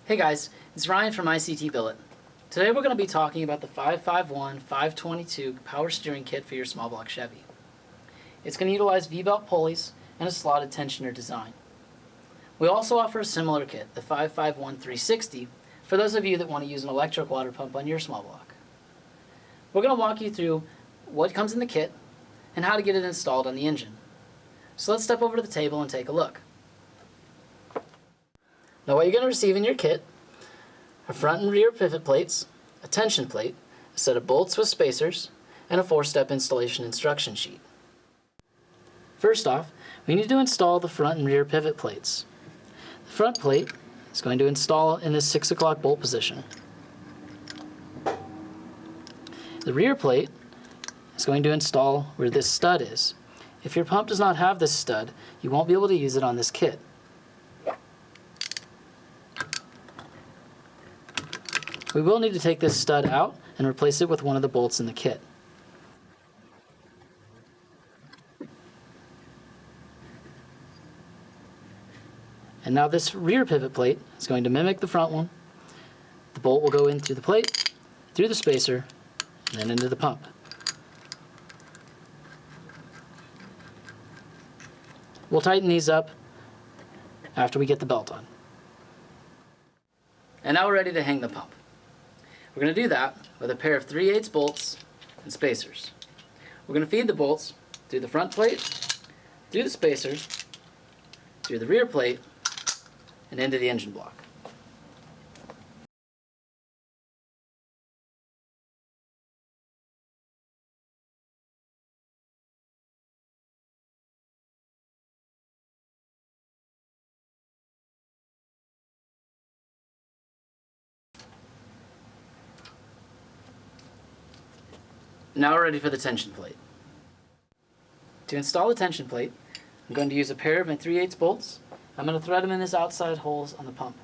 Hey guys, it's Ryan from ICTBillet. Today we're going to be talking about the 551-522 power steering kit for your small block Chevy. It's going to utilize V-belt pulleys and a slotted tensioner design. We also offer a similar kit, the 551-360, for those of you that want to use an electric water pump on your small block. We're going to walk you through what comes in the kit and how to get it installed on the engine. So let's step over to the table and take a look. Now what you're going to receive in your kit are front and rear pivot plates, a tension plate, a set of bolts with spacers, and a 4-step installation instruction sheet. First off, we need to install the front and rear pivot plates. The front plate is going to install in this 6 o'clock bolt position. The rear plate is going to install where this stud is. If your pump does not have this stud, you won't be able to use it on this kit. We will need to take this stud out and replace it with one of the bolts in the kit. And now this rear pivot plate is going to mimic the front one. The bolt will go in through the plate, through the spacer, and then into the pump. We'll tighten these up after we get the belt on. And now we're ready to hang the pump. We're going to do that with a pair of 3/8 bolts and spacers. We're going to feed the bolts through the front plate, through the spacers, through the rear plate, and into the engine block. Now we're ready for the tension plate. To install the tension plate, I'm going to use a pair of my 3/8 bolts. I'm going to thread them in this outside holes on the pump.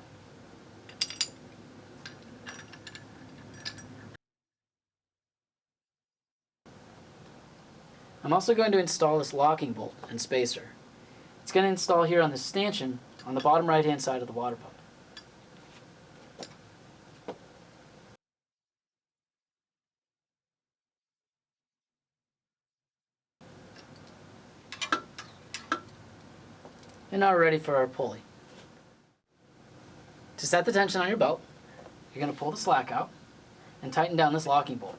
I'm also going to install this locking bolt and spacer. It's going to install here on this stanchion on the bottom right hand side of the water pump. And now we're ready for our pulley. To set the tension on your belt, you're going to pull the slack out and tighten down this locking bolt.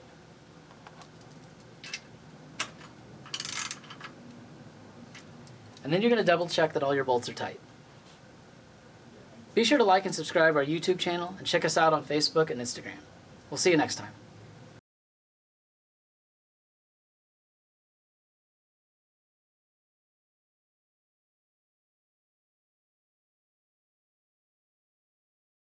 And then you're going to double check that all your bolts are tight. Be sure to like and subscribe our YouTube channel and check us out on Facebook and Instagram. We'll see you next time.